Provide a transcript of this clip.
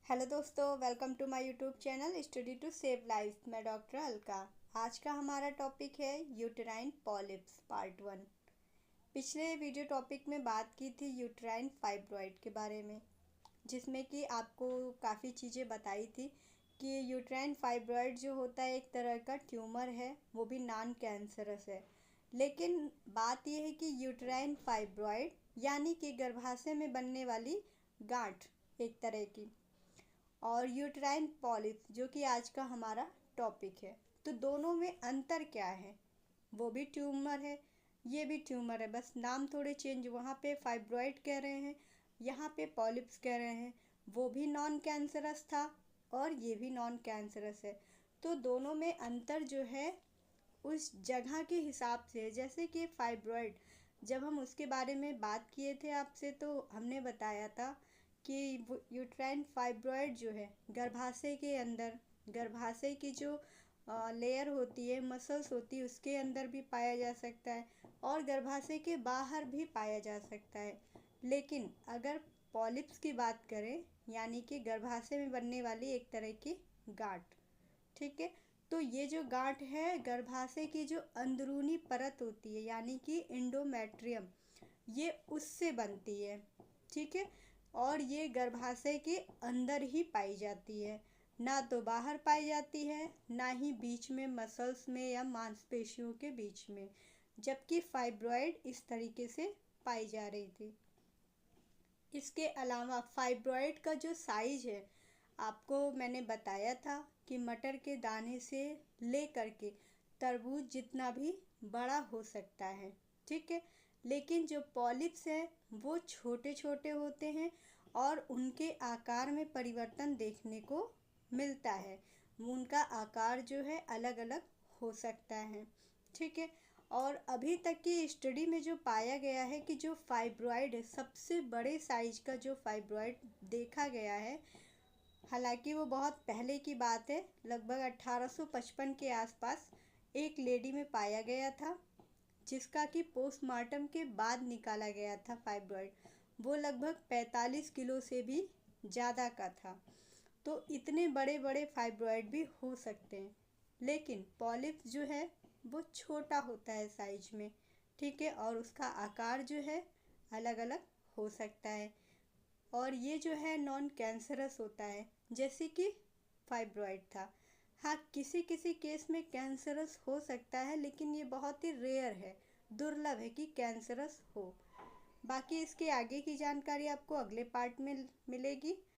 Hello दोस्तों, welcome to my YouTube channel study to save life. मैं doctor Alka. आज का हमारा टॉपिक है यूटेराइन पॉलिप्स पार्ट 1। पिछले वीडियो टॉपिक में बात की थी यूटेराइन फाइब्रॉइड के बारे में, जिसमें कि आपको काफ़ी चीज़ें बताई थी कि यूटेराइन फाइब्रॉइड जो होता है एक तरह का ट्यूमर है, वो भी नॉन कैंसरस है। लेकिन बात यह है कि यूटेराइन फाइब्रॉइड यानी कि गर्भाशय में बनने वाली गांठ एक तरह की, और यूट्राइन पॉलिप्स जो कि आज का हमारा टॉपिक है। तो दोनों में अंतर क्या है? वो भी ट्यूमर है, ये भी ट्यूमर है, बस नाम थोड़े चेंज। वहाँ पे फाइब्रॉइड कह रहे हैं, यहाँ पे पॉलिप्स कह रहे हैं। वो भी नॉन कैंसरस था और ये भी नॉन कैंसरस है। तो दोनों में अंतर जो है उस जगह के हिसाब से। जैसे कि फाइब्रॉइड, जब हम उसके बारे में बात किए थे आपसे, तो हमने बताया था कि यूट्राइन फाइब्रॉइड जो है गर्भाशय के अंदर, गर्भाशय की जो लेयर होती है, मसल्स होती है, उसके अंदर भी पाया जा सकता है और गर्भाशय के बाहर भी पाया जा सकता है। लेकिन अगर पॉलिप्स की बात करें, यानी कि गर्भाशय में बनने वाली एक तरह की गांठ, ठीक है, तो ये जो गांठ है गर्भाशय की जो अंदरूनी परत होती है, यानी कि इंडोमेट्रियम, ये उससे बनती है। ठीक है, और ये गर्भाशय के अंदर ही पाई जाती है, ना तो बाहर पाई जाती है, ना ही बीच में मसल्स में या मांसपेशियों के बीच में। जबकि फाइब्रॉइड इस तरीके से पाई जा रही थी। इसके अलावा फाइब्रॉइड का जो साइज है, आपको मैंने बताया था कि मटर के दाने से ले करके तरबूज जितना भी बड़ा हो सकता है। ठीक है, लेकिन जो पॉलिप्स है वो छोटे छोटे होते हैं और उनके आकार में परिवर्तन देखने को मिलता है। उनका आकार जो है अलग अलग हो सकता है। ठीक है, और अभी तक की स्टडी में जो पाया गया है कि जो फाइब्रॉइड है, सबसे बड़े साइज का जो फाइब्रॉइड देखा गया है, हालांकि वो बहुत पहले की बात है, लगभग 1855 के आसपास एक लेडी में पाया गया था, जिसका कि पोस्टमार्टम के बाद निकाला गया था फाइब्रॉइड। वो लगभग 45 किलो से भी ज़्यादा का था। तो इतने बड़े बड़े फाइब्रॉइड भी हो सकते हैं, लेकिन पॉलिप्स जो है वो छोटा होता है साइज में। ठीक है, और उसका आकार जो है अलग अलग हो सकता है, और ये जो है नॉन कैंसरस होता है, जैसे कि फाइब्रॉइड था। हाँ, किसी किसी केस में कैंसरस हो सकता है, लेकिन ये बहुत ही रेयर है, दुर्लभ है कि कैंसरस हो। बाकी इसके आगे की जानकारी आपको अगले पार्ट में मिलेगी।